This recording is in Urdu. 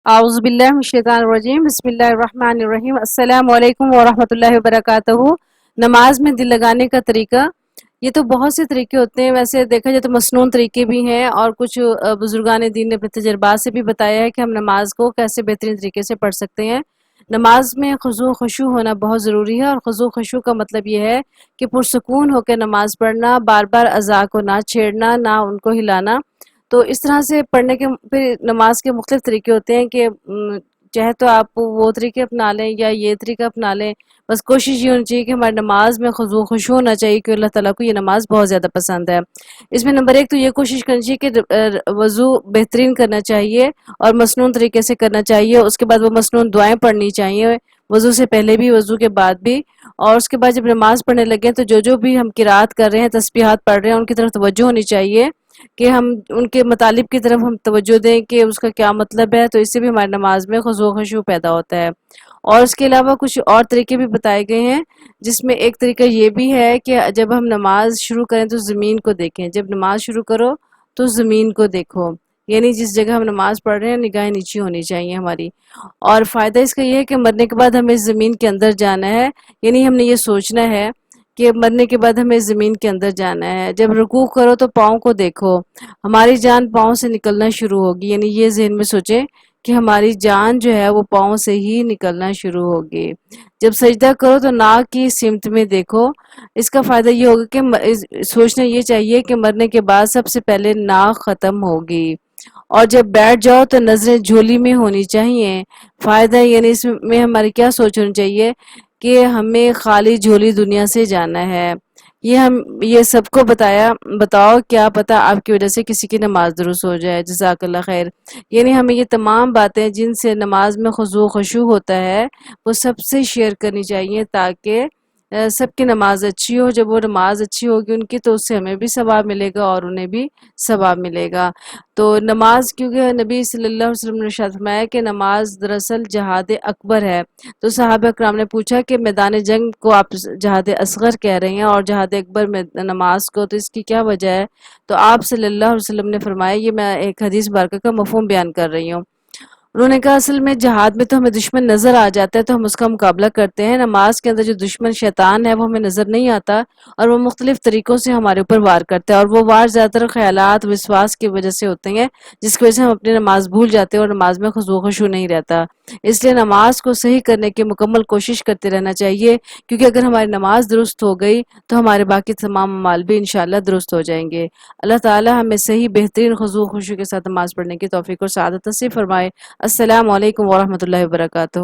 اعوذ باللہ من الشیطان الرجیم بسم اللہ الرحمن الرحیم السلام علیکم ورحمۃ اللہ وبرکاتہ۔ نماز میں دل لگانے کا طریقہ، یہ تو بہت سے طریقے ہوتے ہیں، ویسے دیکھا جائے تو مسنون طریقے بھی ہیں، اور کچھ بزرگان دین نے اپنے تجربات سے بھی بتایا ہے کہ ہم نماز کو کیسے بہترین طریقے سے پڑھ سکتے ہیں۔ نماز میں خضوع و خشوع ہونا بہت ضروری ہے، اور خضوع و خشوع کا مطلب یہ ہے کہ پرسکون ہو کے نماز پڑھنا، بار بار اعضاء کو نہ چھیڑنا، نہ ان کو ہلانا۔ تو اس طرح سے پڑھنے کے پھر نماز کے مختلف طریقے ہوتے ہیں کہ چاہے تو آپ وہ طریقے اپنا لیں یا یہ طریقہ اپنا لیں، بس کوشش یہ ہونی چاہیے کہ ہماری نماز میں خضوع و خشوع ہونا چاہیے، کہ اللہ تعالیٰ کو یہ نماز بہت زیادہ پسند ہے۔ اس میں نمبر ایک تو یہ کوشش کرنی چاہیے کہ وضو بہترین کرنا چاہیے اور مسنون طریقے سے کرنا چاہیے۔ اس کے بعد وہ مسنون دعائیں پڑھنی چاہیے، وضو سے پہلے بھی، وضو کے بعد بھی۔ اور اس کے بعد جب نماز پڑھنے لگے تو جو بھی ہم قرات کر رہے ہیں، تسبیحات پڑھ رہے ہیں، ان کی طرف توجہ ہونی چاہیے، کہ ہم ان کے مطالب کی طرف ہم توجہ دیں کہ اس کا کیا مطلب ہے، تو اس سے بھی ہماری نماز میں خضوع و خشوع پیدا ہوتا ہے۔ اور اس کے علاوہ کچھ اور طریقے بھی بتائے گئے ہیں، جس میں ایک طریقہ یہ بھی ہے کہ جب ہم نماز شروع کریں تو زمین کو دیکھیں، جب نماز شروع کرو تو زمین کو دیکھو، یعنی جس جگہ ہم نماز پڑھ رہے ہیں نگاہیں نیچی ہونی چاہیے ہماری۔ اور فائدہ اس کا یہ ہے کہ مرنے کے بعد ہمیں زمین کے اندر جانا ہے، یعنی ہم نے یہ سوچنا ہے کہ مرنے کے بعد ہمیں زمین کے اندر جانا ہے۔ جب رکوع کرو تو پاؤں کو دیکھو، ہماری جان پاؤں سے نکلنا شروع ہوگی، یعنی یہ ذہن میں سوچیں کہ ہماری جان جو ہے وہ پاؤں سے ہی نکلنا شروع ہوگی۔ جب سجدہ کرو تو ناک کی سمت میں دیکھو، اس کا فائدہ یہ ہوگا کہ سوچنا یہ چاہیے کہ مرنے کے بعد سب سے پہلے ناک ختم ہوگی۔ اور جب بیٹھ جاؤ تو نظریں جھولی میں ہونی چاہیے۔ فائدہ یعنی اس میں ہماری کیا سوچ ہونی چاہیے کہ ہمیں خالی جھولی دنیا سے جانا ہے۔ یہ سب کو بتاؤ کیا پتہ آپ کی وجہ سے کسی کی نماز درست ہو جائے، جزاک اللہ خیر۔ یعنی ہمیں یہ تمام باتیں جن سے نماز میں خضوع و خشوع ہوتا ہے وہ سب سے شیئر کرنی چاہیے، تاکہ سب کی نماز اچھی ہو۔ جب وہ نماز اچھی ہوگی ان کی تو اس سے ہمیں بھی ثواب ملے گا اور انہیں بھی ثواب ملے گا۔ تو نماز، کیونکہ نبی صلی اللہ علیہ وسلم نے ارشاد فرمایا کہ نماز دراصل جہاد اکبر ہے، تو صحابہ کرام نے پوچھا کہ میدان جنگ کو آپ جہاد اصغر کہہ رہے ہیں اور جہاد اکبر میں نماز کو، تو اس کی کیا وجہ ہے؟ تو آپ صلی اللہ علیہ وسلم نے فرمایا، یہ میں ایک حدیث مبارکہ کا مفہوم بیان کر رہی ہوں۔ انہوں نے کہا اصل میں جہاد میں تو ہمیں دشمن نظر آ جاتا ہے تو ہم اس کا مقابلہ کرتے ہیں، نماز کے اندر جو دشمن شیطان ہے وہ ہمیں نظر نہیں آتا، اور وہ مختلف طریقوں سے ہمارے اوپر وار کرتا ہے، اور وہ وار زیادہ تر خیالات وسواس کی وجہ سے ہوتے ہیں، جس کی وجہ سے ہم اپنی نماز بھول جاتے ہیں اور نماز میں خضوع و خشوع نہیں رہتا۔ اس لیے نماز کو صحیح کرنے کی مکمل کوشش کرتے رہنا چاہیے، کیونکہ اگر ہماری نماز درست ہو گئی تو ہمارے باقی تمام اعمال بھی انشاءاللہ درست ہو جائیں گے۔ اللہ تعالی ہمیں صحیح بہترین خضوع و خشوع کے ساتھ نماز پڑھنے کی توفیق اور سعادت نصیب فرمائے۔ السلام علیکم ورحمۃ اللہ وبرکاتہ۔